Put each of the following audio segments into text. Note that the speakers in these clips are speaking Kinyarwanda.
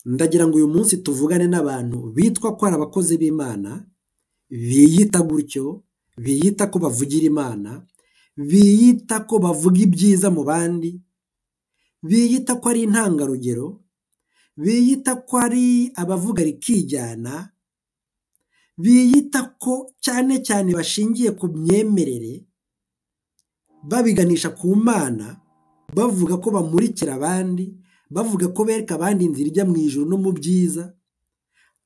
ndagira ngo uyu munsi tuvugane n'abantu bitwa ko ari abakozi b'Imana, biyita gutyo, biyita ko bavugira Imana, biyita ko bavuga ibyiza mu bandi, biyita ko ari intangarugero, biyita ko ari abavuga rikijyana, biyita ko cyane cyane bashingiye ku myemerere, babiganisha ku Mana, bavuga ko bamurikira abandi, bavuga ko bereka abandi inzira ijya mu ijuru no mu byiza,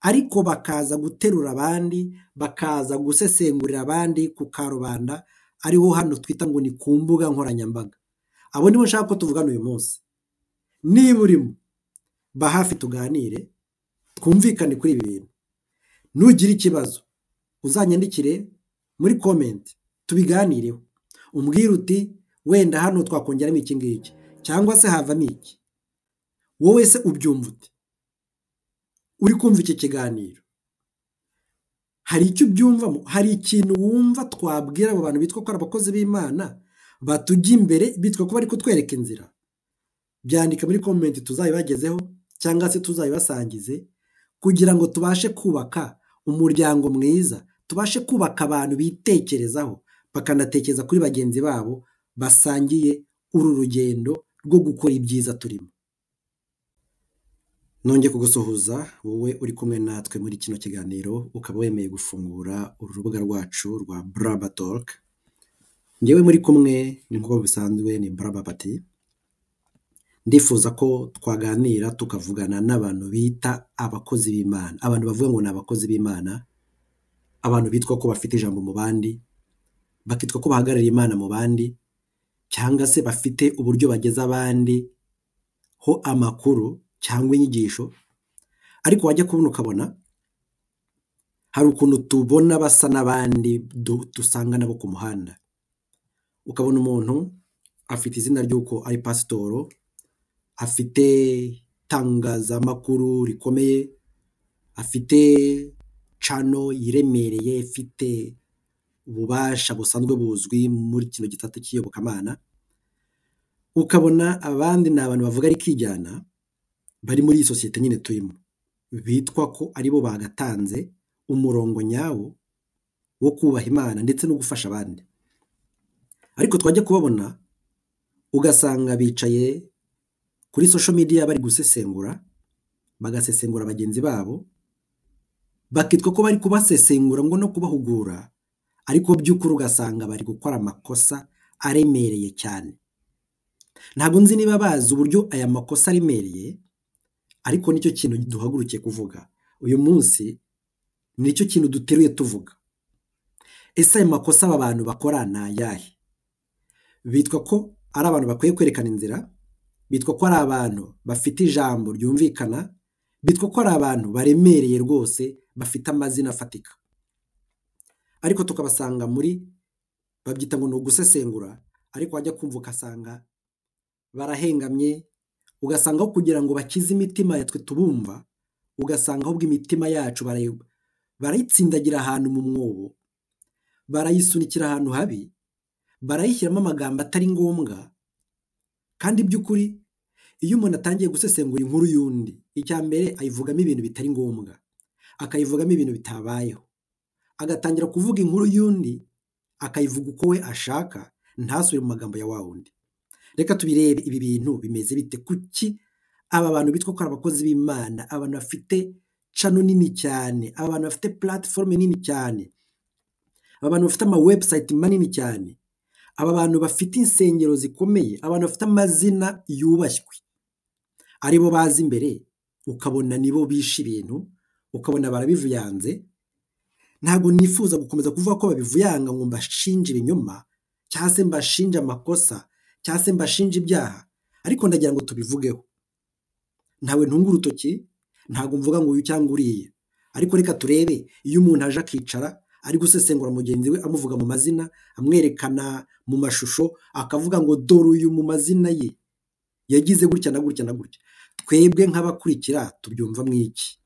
ariko bakaza guterura abandi, bakaza gusesengurira abandi ku karubanda, ariho hano twita ngo ni ku mbuga nkoranyambaga. Abo nibo nshaka ko tuvugana uyu munsi. Niba urimo, ba hafi tuganire, twumvikane kuri ibi bintu. Nugira ikibazo, uzanyandikire muri comment, tubiganireho. Umbwire uti wenda hano twakongeramo iki ngiki, cyangwa se havamo iki. Wowe se ubyumva ute? Uri kumva iki kiganiro? Hari icyo ubyumvamo? Hari ikintu wumva twabwira abo bantu bitwa ko ari abakozi b'Imana, batujya imbere bitwa ko bari kutwereka inzira? Byandika muri comment tuzayibagezeho, cyangwa se tuzayibasangize, kugira ngo tubashe kubaka umuryango mwiza, tubashe kubaka abantu bitekerezaho, bakanatekereza kuri bagenzi babo basangiye uru rugendo rwo gukora ibyiza turimo. Nongeye kugusuhuza wowe uri kumwe natwe muri kino kiganiro, ukaba wemeye gufungura uru rubuga rwacu rwa Braba Talk. Njyewe muri kumwe ni nk'uko bisanzwe ni Braba Pati. Ndifuza ko twaganira tukavugana n'abantu bita abakozi b'Imana, abantu bavuga ngo ni abakozi b'Imana, abantu bitwa ko bafite ijambo mu bandi, bakitwa ko bahagarariye Imana mu bandi, cyangwa se bafite uburyo bageza abandi ho amakuru cyangwa inyigisho, ariko wajya kubona ukabona hari ukuntu tubona basa n'abandi dusanga nabo ku muhanda. Ukabona umuntu afite izina ry'uko ari pasitoro, afite itangazamakuru rikomeye, afite cano yiremereye, ifite ububasha busanzwe buzwi muri kino gitata cy'iyobokamana. Ukabona abandi ni abantu bavuga rikijyana, bari muri iyi sosiyete nyine turimo, bitwa ko aribo bagatanze umurongo nyawo wo kubaha Imana ndetse no gufasha abandi. Ariko twajya kubabona ugasanga bicaye kuri social media bari gusesengura, bagasesengura bagenzi babo, bakitwa ko bari kubasesengura ngo no kubahugura, ariko by'ukuri ugasanga bari gukora amakosa aremereye cyane. Ntabwo nzi niba bazi uburyo aya makosa aremereye, ariko nicyo kintu duhagurukiye kuvuga uyu munsi, nicyo kintu duteruye tuvuga. Ese aya makosa aba bantu bakora ni ayahe? Bitwa ko ari abantu bakwiye kwerekana inzira, bitwa ko ari abantu bafite ijambo ryumvikana, bitwa ko ari abantu baremereye rwose, bafite amazina afatika, ariko tukabasanga muri babyita ngo ni ugusesengura, ariko wajya kumva ugasanga barahengamye, ugasanga aho kugira ngo bakize imitima yatwe tubumva, ugasanga ahubwo imitima yacu barayitsindagira ahantu mu mwobo, barayisunikira ahantu habi, barayishyiramo amagambo atari ngombwa. Kandi by'ukuri iyo umuntu atangiye gusesengura inkuru y'undi, icya mbere ayivugamo ibintu bitari ngombwa, akayivugamo ibintu bitabayeho, agatangira kuvuga inkuru y'undi, akayivuga uko we ashaka, ntasubire mu magambo ya wa wundi. Reka tubirebe ibi bintu bimeze bite. Kuki aba bantu bitwa ko ari abakozi b'Imana, abantu bafite channel nini cyane, abantu bafite platform nini cyane, abantu bafite ama website manini cyane, aba bantu bafite insengero zikomeye, abantu bafite amazina yubashywe, aribo bazi imbere, ukabona nibo bishe ibintu, ukabona barabivuyanze. Ntabwo nifuza gukomeza kuvuga ko babivuyanga ngo mbashinje ibinyoma, cyangwa se mbashinje amakosa, cyangwa se mbashinje ibyaha, ariko ndagira ngo tubivugeho. Ntawe ntunga urutoki, ntabwo mvuga ngo uyu cyangwa uriya, ariko reka turebe iyo umuntu aje akicara ari gusesengura mugenzi we, amuvuga mu mazina, amwerekana mu mashusho, akavuga ngo dore uyu mu mazina ye yagize gutya na gutya na gutya, twebwe nk'abakurikira tubyumva mwiki?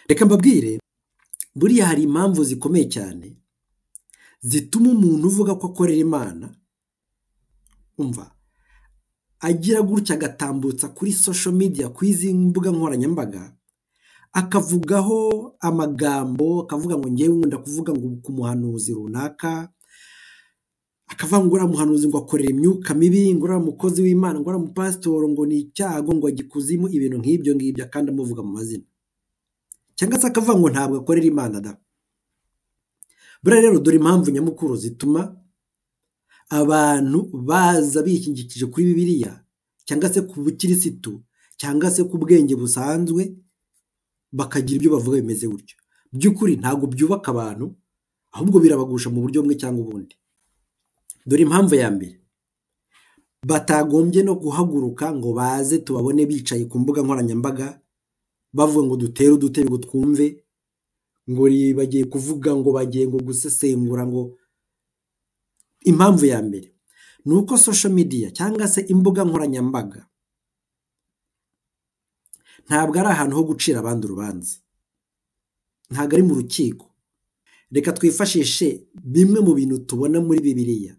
Reka mbabwire, buriya hari impamvu zikomeye cyane zituma umuntu uvuga ko akorera Imana. Umva, agira gutya agatambutsa kuri social media, ku izi mbuga nkoranyambaga, akavugaho amagambo, akavuga ngo ngewe nkunda kuvuga ngo ku muhanuzi runaka, akavuga ngo uriya muhanuzi ngo akorera imyuka mibi, ngo uriya mukozi w'Imana, ngo uriya mupasitoro ngo ni icyago, ngo ajya ikuzimu, ibintu nk'ibyo ngibyo kandi amuvuga mu mazina, cyangwa se akavuga ngo ntabwo akorera Imana da. Buriya rero dore impamvu nyamukuru zituma abantu baza bikingikije kuri Bibiliya, cyangwa se ku bukirisitu, cyangwa se ku bwenge busanzwe, bakagira ibyo bavuga bimeze gutyo. By'ukuri ntabwo byubaka abantu, ahubwo birabagusha mu buryo bumwe cyangwa ubundi. Dore impamvu ya mbere, batagombye no guhaguruka ngo baze tubabone bicaye ku mbuga nkoranyambaga bavuga ngo dutere udutebe ngo twumve, ngo bagiye kuvuga, ngo bagiye ngo gusesengura. Ngo impamvu ya mbere ni uko social media cyangwa se imbuga nkoranyambaga ntabwo ari ahantu ho gucira abandi urubanza, ntabwo ari mu rukiko. Reka twifashishe bimwe mu bintu tubona muri Bibiliya.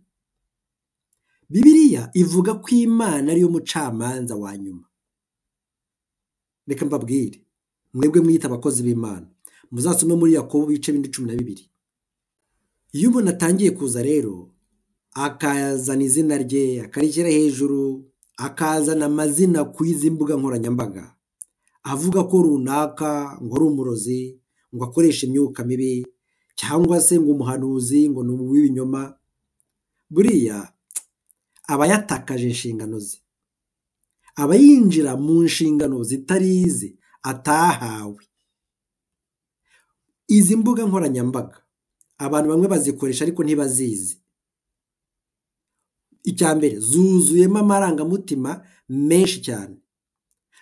Bibiliya ivuga ko Imana ariyo mucamanza wa nyuma. Reka mbabwire, mwebwe mwita abakozi b'Imana, muzasome muri Yakobo ibice 12. Iyo umuntu atangiye kuza rero akazana izina rye, akarishyira hejuru, akazana amazina ku izi mbuga nkoranyambaga, avuga ko runaka ngo ari umurozi, ngo akoresha imyuka mibi, cyangwa se ngo umuhanuzi ngo ni uw'ibinyoma, buriya aba yatakaje inshingano ze, aba yinjira mu nshingano zitari ize atahawe. Izi mbuga nkoranyambaga abantu bamwe bazikoresha ariko ntibazizi. Icya mbere, zuzuyemo amarangamutima menshi cyane,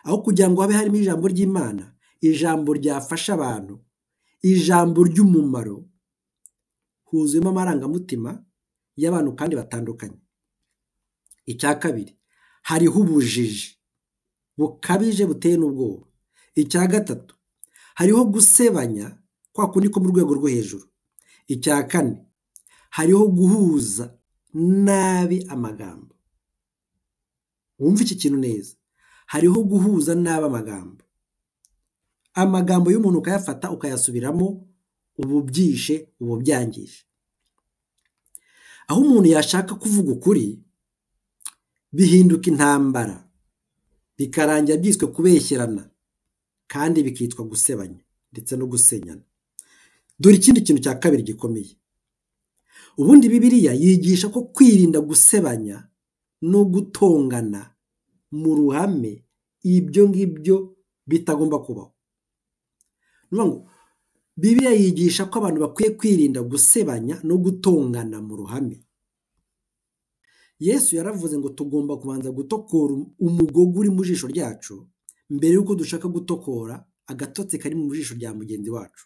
aho kugira ngo habe harimo ijambo ry'Imana, ijambo ryafasha abantu, ijambo ry'umumaro, huzuyemo amarangamutima y'abantu kandi batandukanye. Icya kabiri, hariho ubujiji bukabije buteye n'ubwoba. Icya gatatu, hariho gusebanya kwa kundi ko mu rwego rwo hejuru. Icya kane, hariho guhuza nabi amagambo. Wumva iki kintu neza, hariho guhuza nabi amagambo y'umuntu ukayafata ukayasubiramo, ubu byishe, ubu byangije. Aho umuntu yashaka kuvuga ukuri bihinduka intambara, bikarangira byiswe kubeshyerana, kandi bikitwa gusebanya ndetse no gusenyana. Dore ikindi kintu cya kabiri gikomeye, ubundi Bibiliya yigisha ko kwirinda gusebanya no gutongana mu ruhame, ibyo ngibyo bitagomba kubaho. Bibiliya yigisha ko abantu bakwiye kwirinda gusebanya no gutongana mu ruhame. Yesu yaravuze ngo tugomba kubanza gutokora umugogo uri mu jisho ryacu mbere y'uko dushaka gutokora agatotsi kari mu jisho rya mugenzi wacu.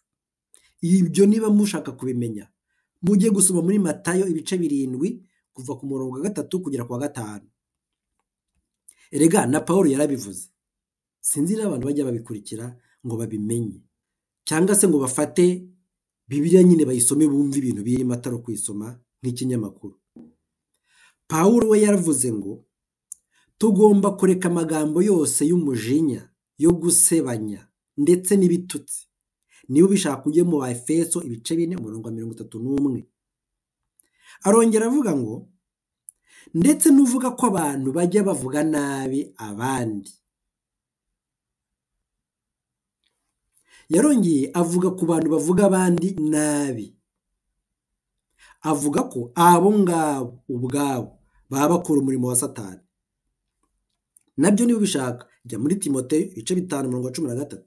Ibyo niba mushaka kubimenya, mujye gusoma muri Matayo ibice 7 kuva ku murongo wa 3 kugera ku wa 5. Erega na Paulo yarabivuze. Sinzi n'abantu bajya babikurikira ngo babimenye, cyangwa se ngo bafate Bibiliya nyine bayisome bumve ibintu birimo atari kuyisoma nk'ikinyamakuru. Paulo we yaravuze ngo tugomba kureka amagambo yose y'umujinya, yo gusebanya ndetse n'ibitutsi. Niba ubishaka ujye mu Efeso ibice 4 umurongo wa 31. Arongera avuga ngo ndetse n'uvuga ko abantu bajya bavuga nabi abandi. Yarongeye avuga ku bantu bavuga abandi nabi, avuga ko abo ngabo ubwabo baba bakora umurimo wa Satani. Nabyo niba ubishaka jya muri Timoteyo ibice 5 umurongo wa 13,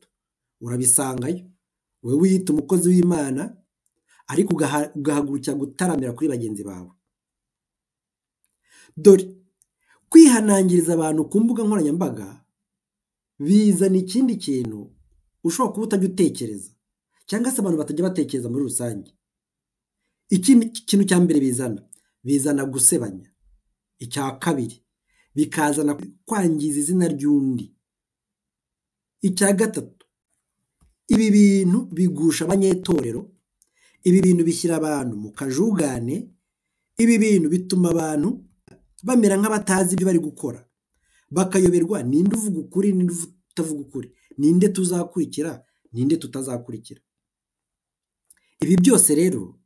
urabisangayo. Wewe wiyita umukozi w'Imana ariko ugahagurukira gutaramira kuri bagenzi bawe. Dore kwihanangiriza abantu ku mbuga nkoranyambaga bizana ikindi kintu ushobora kuba utajya utekereza, cyangwa se abantu batajya batekereza muri rusange. Ikindi kintu cya mbere bizana gusebanya. Icya kabiri, bikazana kwangiza izina ry'undi. Icya gatatu, ibi bintu bigusha abanyetorero, ibi bintu bishyira abantu mu kajugane, ibi bintu bituma abantu bamera nk'abatazi ibyo bari gukora, bakayoberwa ninde uvuga ukuri ninde utavuga ukuri, ninde tuzakurikira ninde tutazakurikira. Ibi byose rero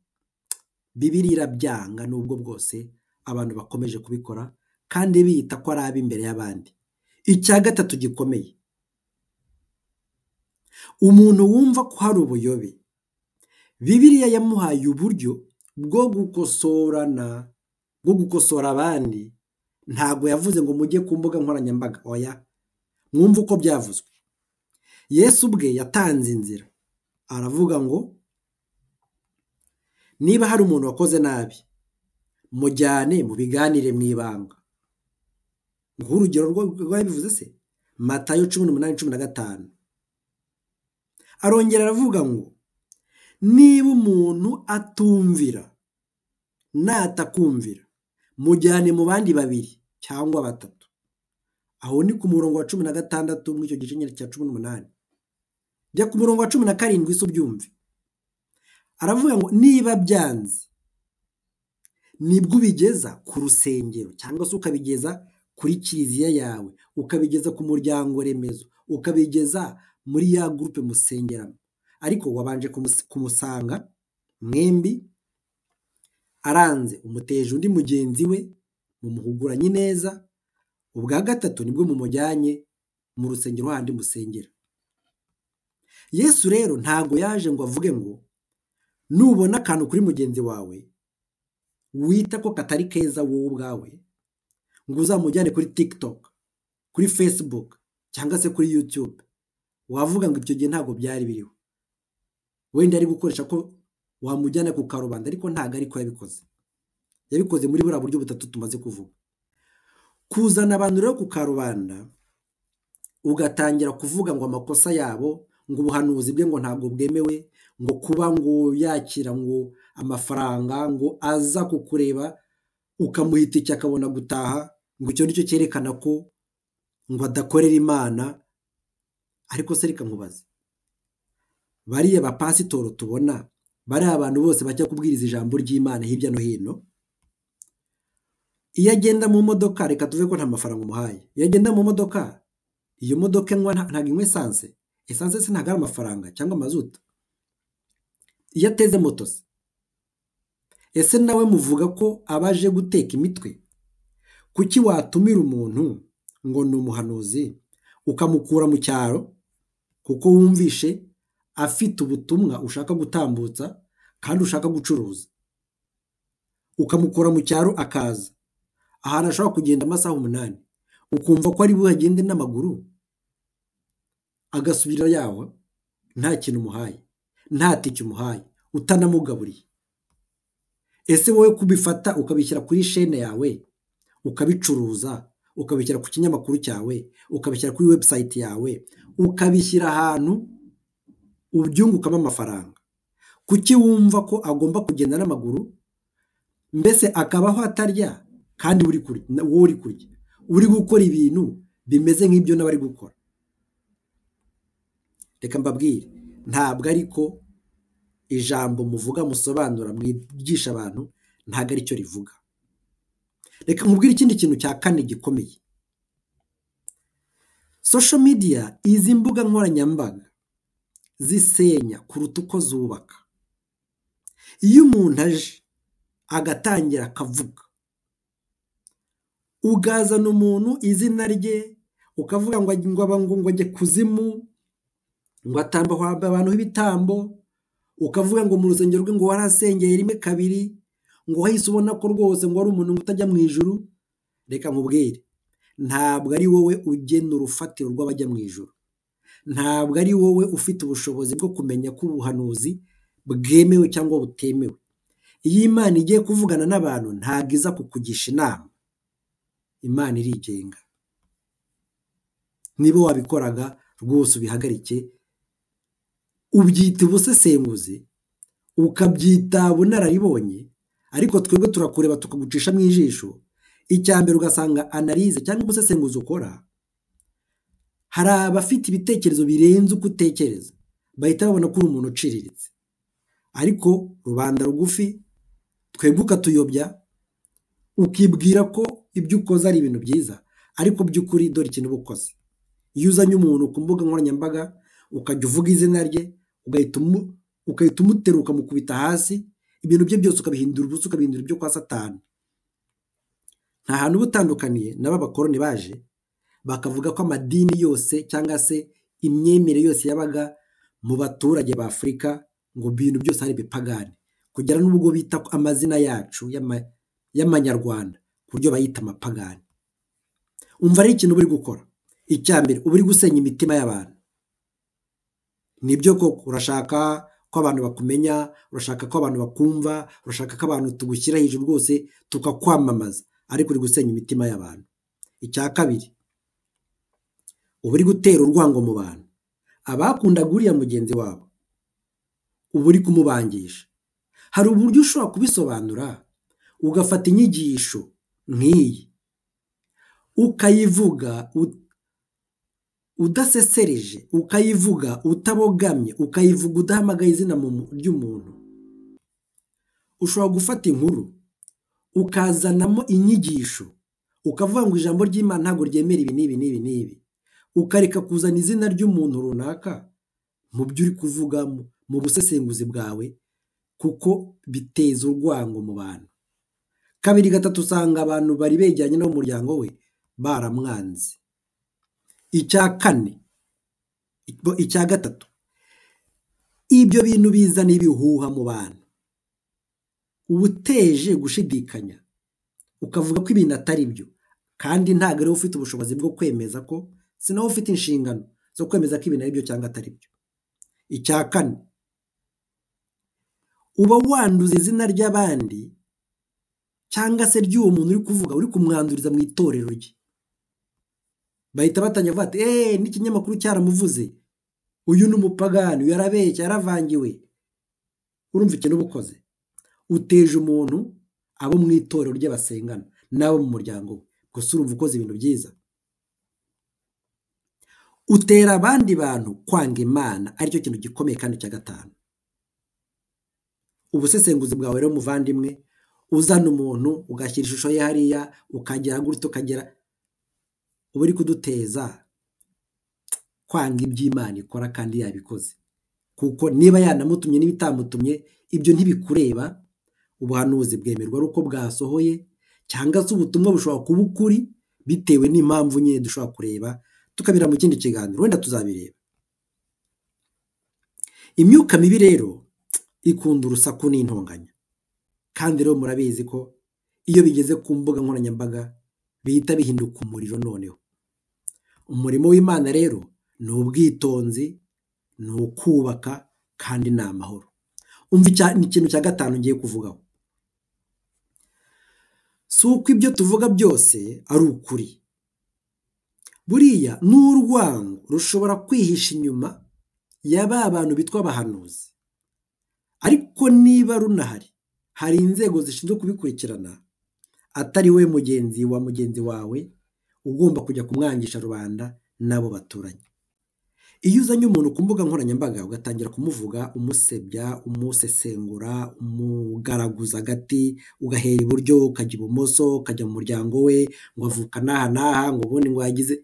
Bibiliya irabyanga nubwo bwose abantu bakomeje kubikora kandi biyita ko ari ab'imbere y'abandi. Icya gatatu gikomeye, umuntu wumva ko hari ubuyobe, Bibiliya yamuhaye uburyo bwo gukosora abandi. Ntabwo yavuze ngo mujye ku mbuga nkoranyambaga, oya, mwumve uko byavuzwe. Yesu ubwe yatanze inzira, aravuga ngo niba hari umuntu wakoze nabi, mujyane mu biganire mu ibanga. Nk'urugero rwabivuze se, Matayo 18:15. Arongera aravuga ngo niba umuntu atumvira natakumvira, mujyane mu bandi 2 cyangwa 3. Aho ni ku murongo wa 16 mw'icyo gice cya 18. Jya ku murongo wa 17 se ubyumve. Aravuga ngo niba byanze, nibwo ubigeza ku rusengero cyangwa se ukabigeza kuri kiliziya yawe, ukabigeza ku muryango remezo, ukabigeza muri ya groupe musengeramo. Ariko wabanje kumusanga mwembi aranze, umuteje undi mugenzi we, mumuhuguranye neza, ubwa gatatu nibwo mumujyanye mu rusengero handi musengera. Yesu rero ntago yaje ngo avuge ngo nubona akantu kuri mugenzi wawe wita ko katari keza wowe ubwawe, ngo uzamujyane kuri TikTok, kuri Facebook cyangwa se kuri YouTube. Wavuga ngo ibyo gihe ntago byari biriho. Wenda ari gukoresha ko wamujyana ku karubanda, ariko ntago ariko yabikoze. Yabikoze muri buriya buryo butatu tumaze kuvuga. Kuzana abantu rero ku karubanda, ugatangira kuvuga ngo amakosa yabo, ngo ubuhanuzi bwe ngo ntabwo bwemewe, ngo kuba ngo yakira ngo amafaranga, ngo aza kukureba ukamuhita icyo akabona gutaha, ngo icyo nicyo cyerekana ko ngo adakorera Imana. Ariko se reka nkubaze, bariya bapasitoro tubona, bariya abantu bose bajya kubwiriza ijambo ry'Imana hirya no hino, iyo agenda mu modoka, reka tuve ko nta mafaranga umuhaye, iyo agenda mu modoka, iyo modoka ntabwo inywa esanse se ntabwo ari amafaranga cyangwa amazuta. Iyo ateze moto se, ese nawe muvuga ko abaje guteka imitwe? Kuki watumira umuntu ngo ni umuhanuzi ukamukura mu cyaro kuko wumvishe afite ubutumwa ushaka gutambutsa kandi ushaka gucuruza, ukamukura mu cyaro akaza ahantu ashobora kugenda amasaha 8, ukumva ko ari buhagende n'amaguru, agasubira yawe nta kintu umuhaye, nta tike umuhaye, utanamugaburiye? Ese wowe kubifata ukabishyira kuri chaîne yawe, ukabicuruza, ukabishyira ku kinyamakuru cyawe, ukabishyira kuri website yawe, ukabishyira ahantu ubyungukamo amafaranga, kuki wumva ko agomba kugenda n'amaguru, mbese akabaho atarya kandi wowe uri kurya, uri gukora ibintu bimeze nk'ibyo n'abari gukora? Reka mbabwire, ntabwo ariko ijambo muvuga musobanura mwigisha abantu, ntabwo ari cyo rivuga. Reka nkubwire ikindi kintu cya kane gikomeye. Social media, izi mbuga nkoranyambaga zisenya kuruta uko zubaka. Iyo umuntu aje agatangira akavuga, ugazana umuntu izina rye, ukavuga ngo ajye kuzimu, ngo atamba abantu b'ibitambo, ukavuga ngo mu rusengero rwe ngo warasengeye 1-2, ngo wahise ubona ko rwose ngo ari umuntu utajya mu ijuru. Reka nkubwire, ntabwo ari wowe ugena urufatiro rw'abajya mu ijuru, ntabwo ari wowe ufite ubushobozi bwo kumenya ko ubuhanuzi bwemewe cyangwa butemewe. Iyo Imana igiye kuvugana n'abantu ntabwo iza kukugisha inama, Imana irigenga. Niba wabikoraga rwose ubihagarike, ubyita ubusesenguzi, ukabyita bunararibonye, ariko twebwe turakureba tukagucisha mu ijisho. Icyambere ugasanga analyse cyangwa ubusesenguzi ukora, hari abafite ibitekerezo birenze uko utekereza, bahita babona ko uri umuntu uciriritse. Ariko rubanda rugufi twebwe ukatuyobya, ukibwira ko ibyo ukoze ari ibintu byiza, ariko by'ukuri dore ikintu uba ukoze. Iyo uzanye umuntu ku mbuga nkoranyambaga ukajya uvuga izina rye ugahita umutera ukamukubita hasi, ibintu bye byose ukabihindura ubusa, ukabihindura ibyo kwa Satani. Nta hantu uba utandukaniye n'aba bakoroni baje bakavuga ko amadini yose cyangwa se imyemerere yose yabaga mu baturage ba Afurika ngo ibintu byose ari bipagani, kugera n'ubwo bita amazina yacu y'amanyarwanda ku buryo bayita amapagani. Umva ari ikintu uri gukora. Icya mbere uba uri gusenya imitima y'abantu. Nibyo koko urashaka ko abantu bakumenya, urashaka ko abantu bakumva, urashaka ko abantu tugushyira hejuru rwose tukakwamamaza, ariko uri gusenya imitima y'abantu. Icya kabiri uba uri gutera urwango mu bantu. Abakundaga uriya mugenzi wabo uba uri kumubangisha. Hari uburyo ushobora kubisobanura ugafata inyigisho nk'iyi ukayivuga udasesereje, ukayivuga utabogamye, ukayivuga udahamagaye izina ry'umuntu. Ushobora gufata inkuru ukazanamo inyigisho ukavuga ngo ijambo ry'Imana ntabwo ryemera ibi n'ibi n'ibi n'ibi, ukareka kuzana izina ry'umuntu runaka mu byo uri kuvuga mu busesenguzi bwawe, kuko biteza urwango mu bantu. Kabiri gatatu usanga abantu bari begeranye n'umuryango we baramwanze. Icya kane, icya gatatu, ibyo bintu bizana ibihuha mu bantu. Uba uteje gushidikanya ukavuga ko ibintu atari byo, kandi ntabwo ariwe ufite ubushobozi bwo kwemeza ko, si nawe ufite inshingano zo kwemeza ko ibintu ari byo cyangwa atari byo. Icya kane, uba wanduza izina ry'abandi cyangwa se ry'uwo muntu uri kuvuga, uri kumwanduriza mu itorero rye. Bahita batangira kuvuga ati n'ikinyamakuru cyaramuvuze, uyu ni umupagani, uyu yarabeshya, yaravangiwe. Urumva ikintu uba ukoze? Uteje umuntu abo mu itorero rye basengana n'abo mu muryango we, gusa urumva ukoze ibintu byiza. Utera abandi bantu kwanga Imana, aricyo kintu gikomeye kandi cya gatanu. Ubusesenguzi bwawe rero muvandimwe, uzana umuntu ugashyira ishusho ye hariya ukagera gutyo ukagera, uba uri kuduteza kwanga iby'Imana ikora kandi yabikoze, kuko niba yanamutumye n'ibitamutumye ibyo ntibikureba. Ubuhanuzi bwemerwa ari uko bwasohoye, cyangwa se ubutumwa bushobora kuba ukuri bitewe n'impamvu nyine dushobora kureba tukabira mu kindi kiganiro, wenda tuzabireba. Imyuka mibi rero ikunda urusaku n'intonganya, kandi rero murabizi ko iyo bigeze ku mbuga nkoranyambaga bihita bihinduka umuriro. Noneho umurimo w'Imana rero ni ubwitonzi, ni ukubaka, kandi ni amahoro. Umva ni ikintu cya gatanu ngiye kuvugaho. Si uko ibyo tuvuga byose ari ukuri. Buriya n'urwango rushobora kwihisha inyuma ya ba bantu bitwa abahanuzi, ariko niba runahari, hari inzego zishinzwe kubikurikirana, atari we mugenzi wawe ugomba kujya kumwangisha rubanda n'abo baturanye. Iyo uzanye umuntu ku mbuga nkoranyambaga ugatangira kumuvuga, umusebya, umusesengura, umugaraguza agati, ugahera iburyo ukajya ibumoso, ukajya mu muryango we ngo avuka n'aha n'aha, ngo ubundi ngo yagize,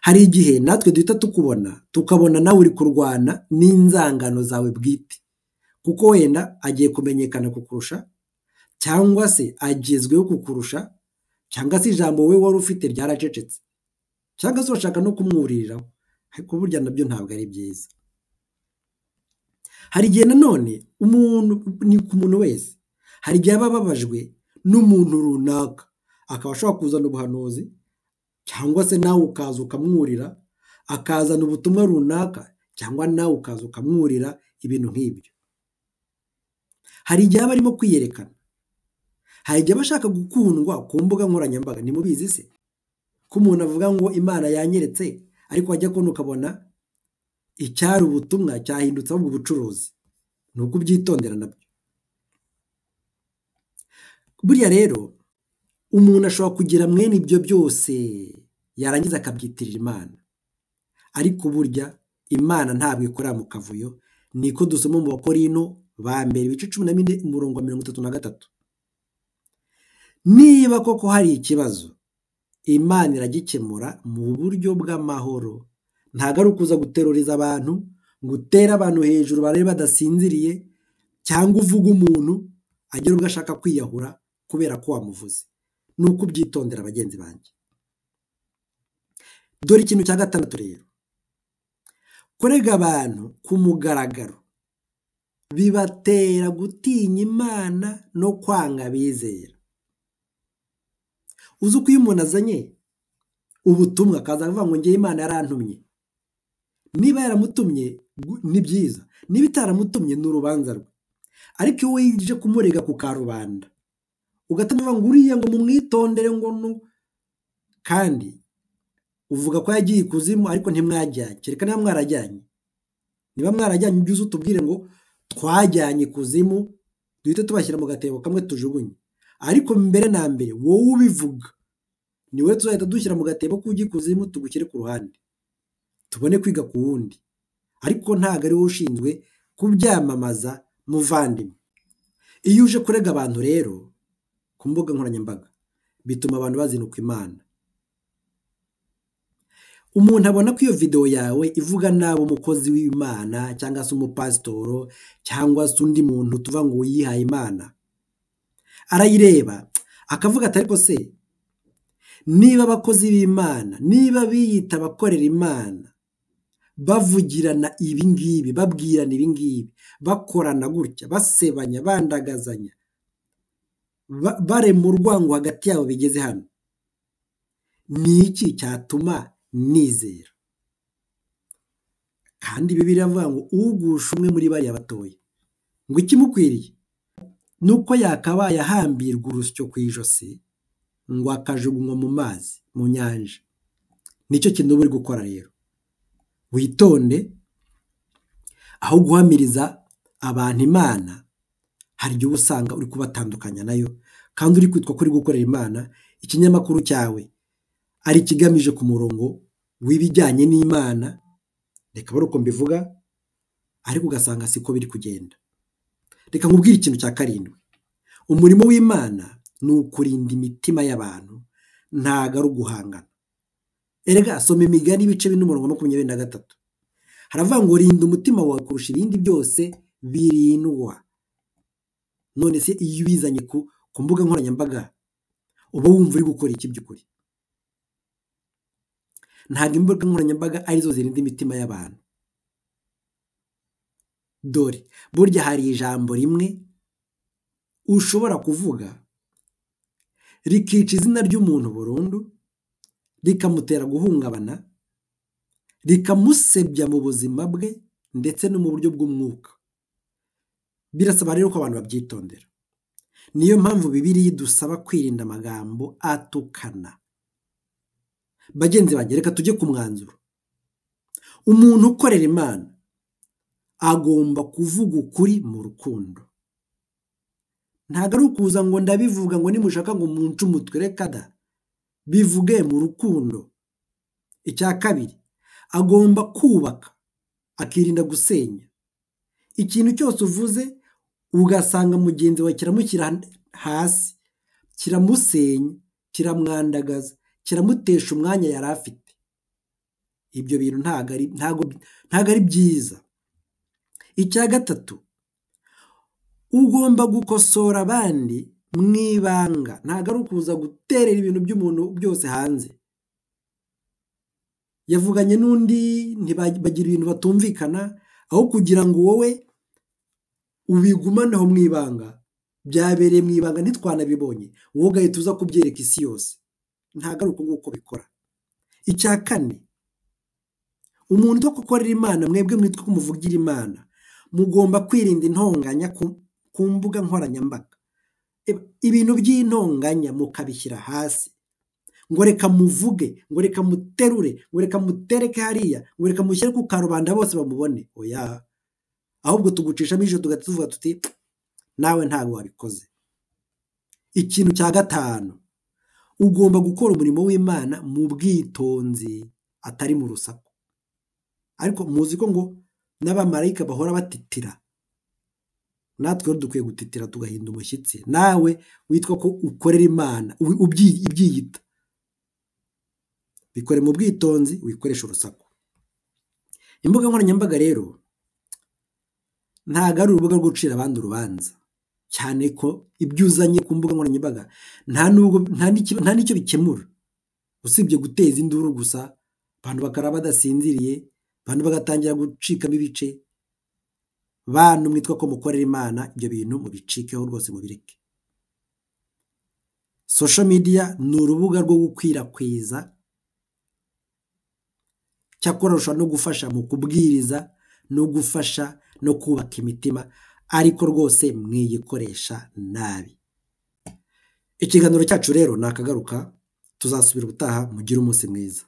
hari igihe natwe duhita tukabona nawe uri kurwana n'inzangano zawe bwite, kuko wenda agiye kumenyekana kukurusha, cyangwa se agezweho kukurusha, cyangwa se ijambo we wari ufite ryaracecetse, cyangwa se urashaka no kumwuririraho, ariko burya nabyo ntabwo ari byiza. Hari igihe nanone ni ku muntu wese, hari igihe aba ababajwe n'umuntu runaka, akaba ashobora kuzana ubuhanuzi, cyangwa se nawe ukaza ukamwurira, akazana ubutumwa runaka, cyangwa nawe ukaza ukamwurira ibintu nk'ibyo. Hari igihe aba arimo kwiyerekana, hari igihe aba ashaka gukundwa ku mbuga nkoranyambaga. Ntimubizi se ko umuntu avuga ngo Imana yanyeretse, ariko wajya kubona ukabona icyari ubutumwa cyahindutse ahubwo ubucuruzi? Ni uko ubyitondera nabyo. Buriya rero umuntu ashobora kugira mwene ibyo byose yarangiza akabyitirira Imana, ariko burya Imana ntabwo ikorera mu kavuyo. Niko dusoma mu Bakorino ba mbere ibice 14 umurongo wa 33. Niba koko hari ikibazo Imana iragikemura mu buryo bw'amahoro. Ntabwo ari ukuza guteruriza abantu, ngo utere abantu hejuru barebe badasinziriye, cyangwa uvuga umuntu agera ubwo ashaka kwiyahura kubera ko wamuvuze. Ni uko ubyitondera bagenzi banjye. Dore ikintu cya gatandatu rero, kurega abantu ku mugaragaro bibatera gutinya Imana no kwanga abizera. Uzi uko iyo umuntu azanye ubutumwa akaza avuga ngo ngewe Imana yarantumye, niba yaramutumye ni byiza, niba itaramutumye ni urubanza rwe. Ariko iyo wije kumurega ku karubanda ugatuma ngo uriya ngo mumwitondere ngo kandi uvuga ko yagiye ikuzimu ariko ntimwajyanye, kereka niba mwarajyanye. Niba mwarajyanye ujye utubwire ngo twajyanye ikuzimu duhite tubashyira mu gatebo kamwe tujugunye. Ariko mbere na mbere wowe ubivuga ni wowe tuzahita dushyira mu gatebo k'ujya ikuzimu tugushyire ku ruhande tubone kwiga ku wundi. Ariko ntabwo ari wowe ushinzwe kubyamamaza muvandimwe. Iyo uje kurega abantu rero ku mbuga nkoranyambaga bituma abantu bazinuka Imana. Umuntu abona ko iyo video yawe ivuga nabi umukozi w'Imana cyangwa se umupasitoro cyangwa se undi muntu tuva ngo yihaye Imana, arayireba akavuga ati ariko se niba abakozi b'Imana, niba biyita abakorera Imana bavugirana ibi ngibi, babwirana ibi ngibi, bakorana gutya, basebanya, bandagazanya, barema urwango hagati yabo bigeze hano, ni iki cyatuma nizera? Kandi Bibiliya iravuga ngo ugusha umwe muri bariya batoya ngo ikimukwiriye nuko yakabaye ahambirwa urusyo ku ijosi ngo akajugunywa mu mazi, mu nyanja. Nicyo kintu uri gukora rero. Witonde, aho guhamiriza abantu Imana hari igihe usanga uri kubatandukanya nayo, kandi uri kwitwa ko uri gukorera Imana. Ikinyamakuru cyawe ari kigamije ku murongo w'ibijyanye n'Imana, reka bari uko mbivuga, ariko ugasanga siko biri kugenda. Reka nkubwire ikintu cya karindwi. Umurimo w'Imana ni ukurinda imitima y'abantu, ntago ari uguhangana. Erega soma Imigani ibice 4:23. Haravuga ngo rinda umutima wawe kurusha ibindi byose birindwa. None se iyo ubizanye ku mbuga nkoranyambaga uba wumva uri gukora iki by'ukuri? Ntabwo imbuga nkoranyambaga arizo zirinda imitima y'abantu. Dore burya hari ijambo rimwe ushobora kuvuga rikica izina ry'umuntu burundu, rikamutera guhungabana, rikamusebya mu buzima bwe ndetse no mu buryo bw'umwuka. Birasaba rero ko abantu babyitondera. Niyo mpamvu Bibiliya idusaba kwirinda amagambo atukana. Bagenzi banjye, reka tujye ku mwanzuro. Umuntu ukorera Imana agomba kuvuga ukuri mu rukundo. Ntabwo ari ukuza ngo ndabivuga ngo nimushaka ngo munce umutwe, reka da, bivuge mu rukundo. Icya kabiri, agomba kubaka akirinda gusenya. Ikintu cyose uvuze ugasanga mugenzi wawe kiramushyira hasi, kiramusenya, kiramwandagaza, kiramutesha umwanya yari afite, ibyo bintu ntago ari byiza. Icya gatatu, ugomba gukosora abandi mu ibanga. Ntabwo ari ukuza guterera ibintu by'umuntu byose hanze. Yavuganye n'undi ntibagira ibintu batumvikana, aho kugira ngo wowe ubigumaneho mu ibanga, byabereye mu ibanga ntitwanabibonye, wowe ugahita uza kubyereka isi yose. Ntabwo ari uko nguko bikora. Icya kane, umuntu wo gukorera Imana, mwebwe mwitwa ko muvugira Imana, mugomba kwirinda intonganya ku mbuga nkoranyambaga. Ibintu by'intonganya mukabishyira hasi, ngo reka muvuge, ngo reka muterure, ngo reka mutereke hariya, ngo reka mushyire ku karubanda bose bamubone. Oya, ahubwo tugucishamo ijisho tugahita tuvuga tuti nawe ntabwo wabikoze. Ikintu cya gatanu, ugomba gukora umurimo w'Imana mu bwitonzi, atari mu rusaku. Ariko muzi ko ngo n'abamarayika bahora batitira, natwe dukwiye gutitira tugahinda umushyitsi. Nawe witwa ko ukorera Imana ibyiyita, bikore mu bwitonzi, wikoresha urusaku. Imbuga nkoranyambaga rero ntabwo ari urubuga rwo gucira abandi urubanza, cyane ko ibyo uzanye ku mbuga nkoranyambaga nta n'icyo bikemura usibye guteza induru gusa, abantu bakara badasinziriye, abantu bagatangira gucikamo ibice. Bantu mwitwa ko mukorera Imana, ibyo bintu mubicikeho rwose, mubireke. Social media ni urubuga rwo gukwirakwiza, cyakora rushobora no gufasha mu kubwiriza no gufasha no kubaka imitima, ariko rwose mwiyikoresha nabi. Ikiganiro cyacu rero nakagaruka, tuzasubira ubutaha, mugire umunsi mwiza.